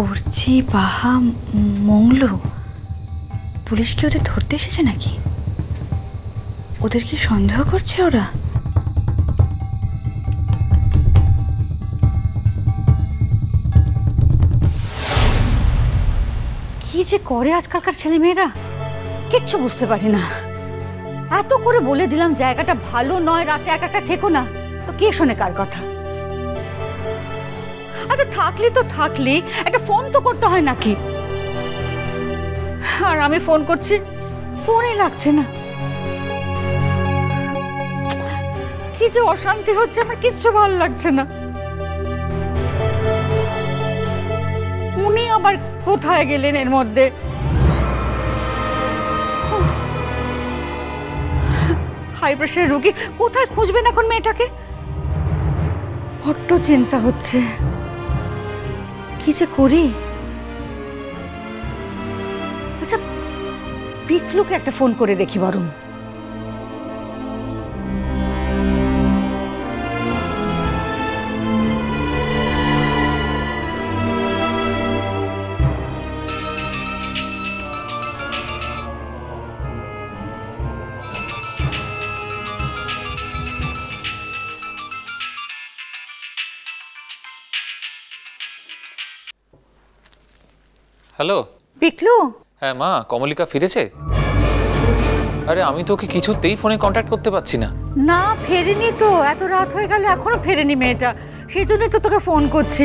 অর্চি, বাহা, Manglu, police কি ওদের ধরতে এসেছে নাকি? ওদের কি সন্দেহ করছে ওরা? কি যে করে আজকালকার ছেলেমেয়েরা, কিচ্ছু বুঝতে পারি না। এত করে বলে দিলাম জায়গাটা ভালো নয়, রাতে একা একা থেকো না, তো কে শোনে কার কথা? আচ্ছা থাকলি তো থাকলি, একটা ফোন তো করতে হয় নাকি? আর আমি ফোন করছি, ফোনই লাগছে না। কি যে অশান্তি হচ্ছে, আমার কিচ্ছু ভালো লাগছে না। উনি আবার কোথায় গেলেন এর মধ্যে? হাই প্রেশার রোগী, কোথায় খুঁজবেন এখন মেয়েটাকে? বড্ড চিন্তা হচ্ছে, কি যে করি। আচ্ছা পিকলুকে একটা ফোন করে দেখি বরং। হ্যালো পিকলু। হ্যাঁ মা, কমলিকা ফিরেছে? আরে আমি তো ওকে কিছুতেই ফোনে কন্ট্যাক্ট করতে পারছি না। না ফেরেনি তো, এত রাত হয়ে গেল এখনো ফেরেনি মেয়েটা, সেই জন্যই তো তোকে ফোন করছি।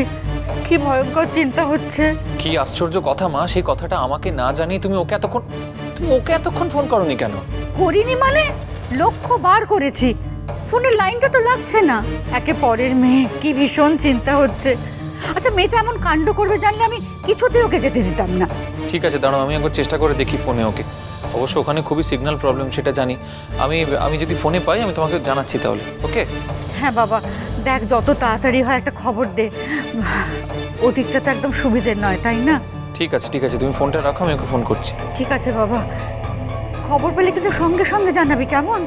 কি ভয়ঙ্কর চিন্তা হচ্ছে। কি আশ্চর্য কথা মা, সেই কথাটা আমাকে না জানিয়ে তুমি ওকে এতক্ষণ ফোন করনি কেন? করিনি মানে লক্ষবার করেছি, ফোনের লাইনটা তো লাগছে না। একে পরের মেয়ে, কি ভীষণ চিন্তা হচ্ছে। আচ্ছা মেয়েটা এমন কাণ্ড করবে জানলে আমি কিছুতেই ওকে যেতে দিতাম না। ঠিক আছে দাঁড়াও, আমি একবার চেষ্টা করে দেখি ফোনে ওকে। অবশ্য ওখানে খুবই সিগন্যাল প্রবলেম, সেটা জানি। আমি যদি ফোনে পাই আমি তোমাকে জানাচ্ছি তাহলে। ওকে? হ্যাঁ বাবা, দেখ যত তাড়াতাড়ি হয় একটা খবর দে। ওদিকটা তো একদম সুবিধের নয়, তাই না? ঠিক আছে তুমি ফোনটা রাখো, আমি ওকে ফোন করছি। ঠিক আছে বাবা, খবর পেলে কিন্তু সঙ্গে সঙ্গে জানাবি, কেমন?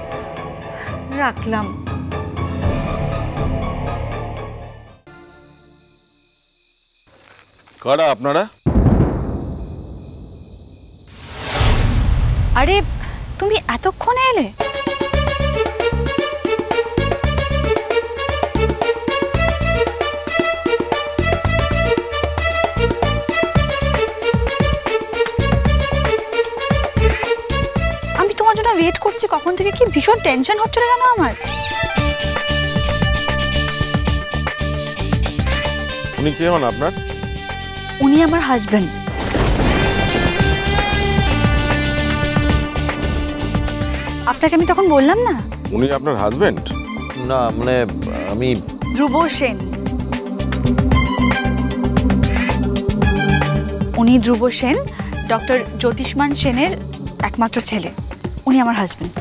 রাখলাম। কারা আপনারা? আরে তুমি এতক্ষণে এলে? আমি তোমার জন্য ওয়েট করছি কখন থেকে, কি ভীষণ টেনশন হচ্ছিল জানো আমার। উনি কে হন আপনার? উনি আমার হাজবেন্ড। আপনাকে আমি তখন বললাম না। উনি আপনার হাজবেন্ড? না মানে আমি ধ্রুব সেন। উনি ধ্রুব সেন, ডক্টর জ্যোতিষ্মান সেনের একমাত্র ছেলে। উনি আমার হাজবেন্ড।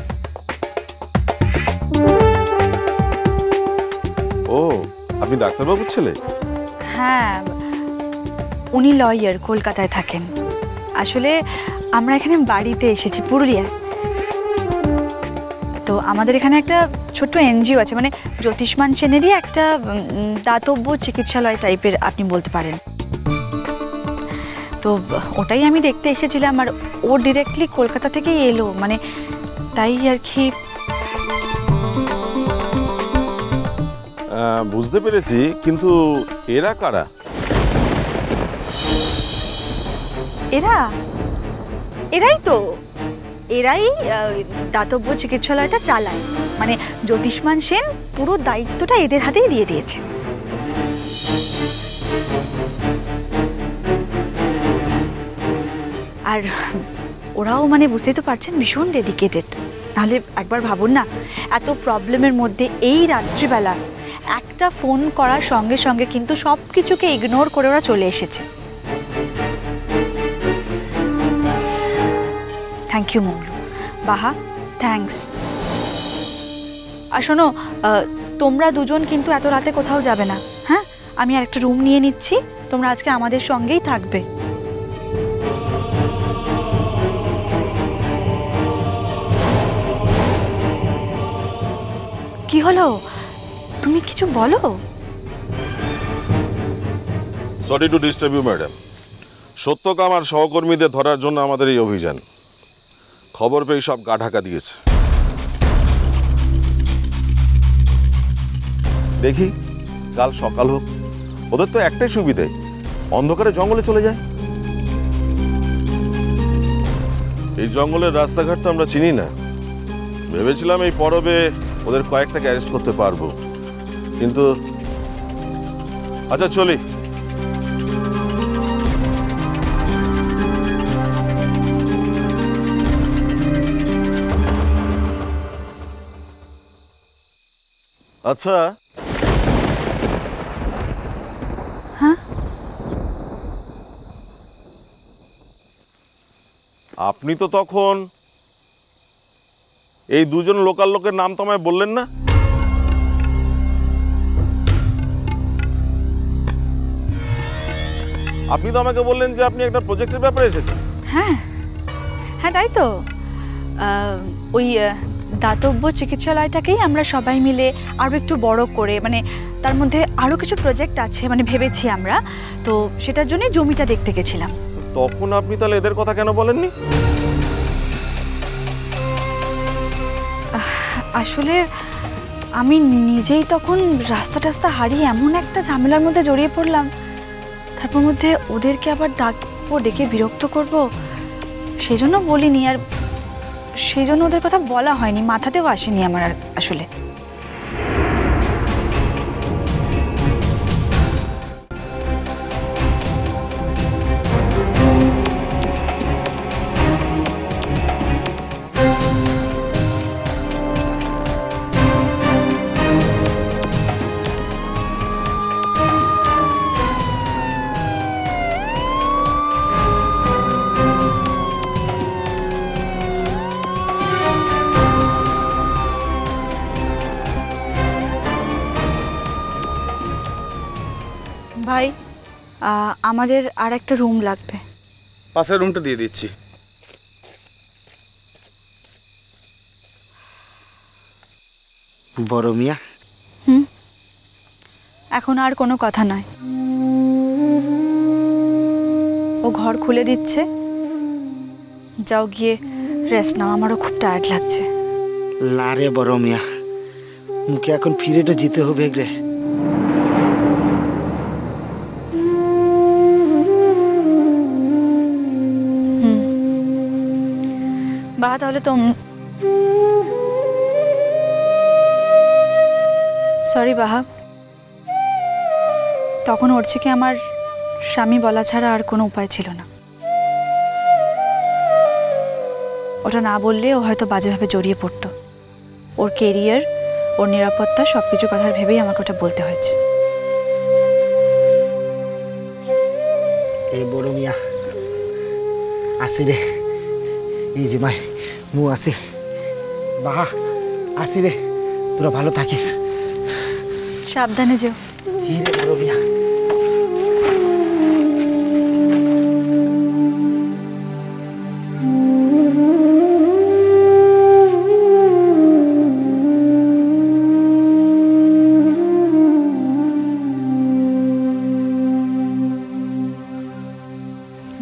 ও, আপনি ডাক্তারবাবুর ছেলে? হ্যাঁ, উনি লয়ার, কলকাতায় থাকেন। আসলে আমরা এখানে বাড়িতে এসেছি, পুরুলিয়ায়। তো আমাদের এখানে একটা ছোট্ট এনজিও আছে, মানে জ্যোতিষ্মান সেনেরই একটা দাতব্য চিকিৎসালয় টাইপের আপনি বলতে পারেন। তো ওটাই আমি দেখতে এসেছিলাম, আর ও ডিরেক্টলি কলকাতা থেকেই এলো, মানে তাই আর কি। বুঝতে পেরেছি, কিন্তু এরা কারা? এরাই দাতব্য চিকিৎসালয়টা চালায়। মানে জ্যোতিষ্মান সেন পুরো দায়িত্বটা এদের হাতেই দিয়ে দিয়েছে। আর ওরাও মানে বুঝতেই তো পারছেন ভীষণ ডেডিকেটেড। তাহলে একবার ভাবুন না, এত প্রবলেমের মধ্যে এই রাত্রিবেলা একটা ফোন করার সঙ্গে সঙ্গে কিন্তু সব কিছুকে ইগনোর করে ওরা চলে এসেছে। থ্যাংক ইউ মংলু, বাহা, থ্যাঙ্কস। আর শোনো, তোমরা দুজন কিন্তু এত রাতে কোথাও যাবে না, হ্যাঁ? আমি আর একটা রুম নিয়ে নিচ্ছি, তোমরা আজকে আমাদের সঙ্গেই থাকবে। কি হলো, তুমি কিছু বলো। Sorry to disturb you madam, Satyakam আর সহকর্মীদের ধরার জন্য আমাদের এই অভিযান। খবর পেয়ে সব গা ঢাকা দিয়েছে। দেখি কাল সকাল হোক। ওদের তো একটাই সুবিধে, অন্ধকারে জঙ্গলে চলে যায়। এই জঙ্গলের রাস্তাঘাট তো আমরা চিনি না। ভেবেছিলাম এই পরবে ওদের কয়েকটাকে অ্যারেস্ট করতে পারবো, কিন্তু আচ্ছা চলি। আচ্ছা, হ্যাঁ, আপনি তো তখন এই দুজন লোকাল লোকের নাম তো আমায় বললেন না। আপনি তো আমাকে বললেন যে আপনি একটা প্রজেক্টের ব্যাপারে এসেছেন। হ্যাঁ হ্যাঁ, তাই তো। ওই দাতব্য চিকিৎসালয়টাকেই আমরা সবাই মিলে আরও একটু বড় করে, মানে তার মধ্যে আরও কিছু প্রজেক্ট আছে মানে ভেবেছি আমরা, তো সেটার জন্যই জমিটা দেখতে গেছিলাম। তখন আপনি তাহলে এদের কথা কেন বলেননি? আসলে আমি নিজেই তখন রাস্তা টাস্তা হারিয়ে এমন একটা ঝামেলার মধ্যে জড়িয়ে পড়লাম, তারপর মধ্যে ওদেরকে আবার ডাকবো, ডেকে বিরক্ত করব, সেই জন্য বলিনি। আর সেই জন্য ওদের কথা বলা হয়নি, মাথাতেও আসেনি আমার আর আসলে। ভাই, আমাদের আর একটা রুম লাগবে। পাশের রুমটা দিয়ে দিচ্ছি। বড় মিয়া, এখন আর কোনো কথা নয়, ও ঘর খুলে দিচ্ছে, যাও গিয়ে রেস্ট নাও, আমারও খুব টায়ার্ড লাগছে। লারে বড় মিয়া, মুখে এখন ফিরেটা যেতে হবে রে। বা তাহলে তো সরি বাহা, তখন ওর থেকে আমার স্বামী বলা ছাড়া আর কোনো উপায় ছিল না। ওটা না বললে ও হয়তো বাজেভাবে জড়িয়ে পড়তো। ওর কেরিয়ার, ওর নিরাপত্তা সব কিছু কথা ভেবেই আমাকে ওটা বলতে হয়েছে। এই বড় মিয়া আসি রে, এই যে মাই মু আসি, বাহা আসি রে, তোরা ভালো থাকিস। সাবধানে যেও। এই রে বড় মিয়া।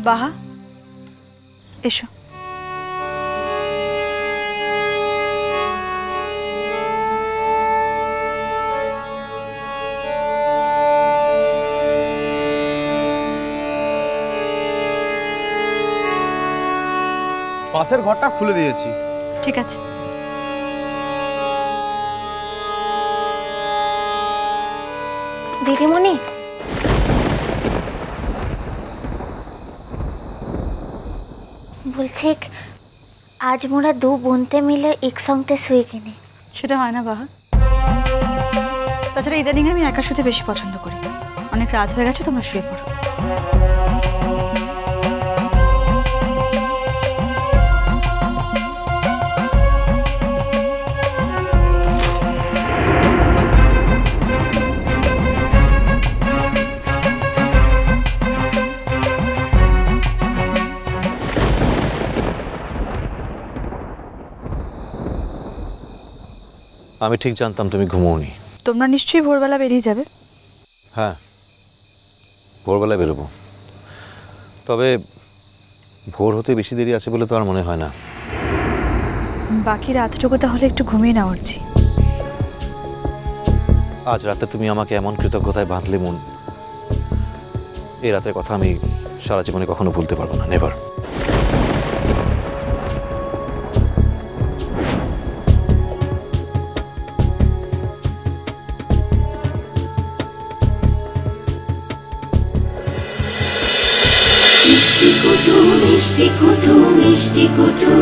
বাহা এসো। পাশের ঘরটা খুলে দিয়েছি। ঠিক আছে। দিদিমণি, বলছি আজ মোরা দু বোনতে মিলে একসঙ্গে শুয়ে কিনে। সেটা হয় না বাহা। তাছাড়া ইদানিং আমি একা শুতে বেশি পছন্দ করি। অনেক রাত হয়ে গেছে, তোমরা শুয়ে পড়ো। আমি ঠিক জানতাম তুমি ঘুমোওনি। তোমরা নিশ্চয়ই ভোরবেলা বেরিয়ে যাবে। হ্যাঁ, ভোরবেলায় বেরোবো। তবে ভোর হতে বেশি দেরি আছে বলে তো আর মনে হয় না। বাকি রাতটুকু তাহলে একটু ঘুমিয়ে না উঠছি। আজ রাতে তুমি আমাকে এমন কৃতজ্ঞতায় বাঁধলে মন, এই রাতের কথা আমি সারা জীবনে কখনো ভুলতে পারবো না, নেভার। মিষ্টি কুটু মিষ্টি কুটু মিষ্টি কুটু।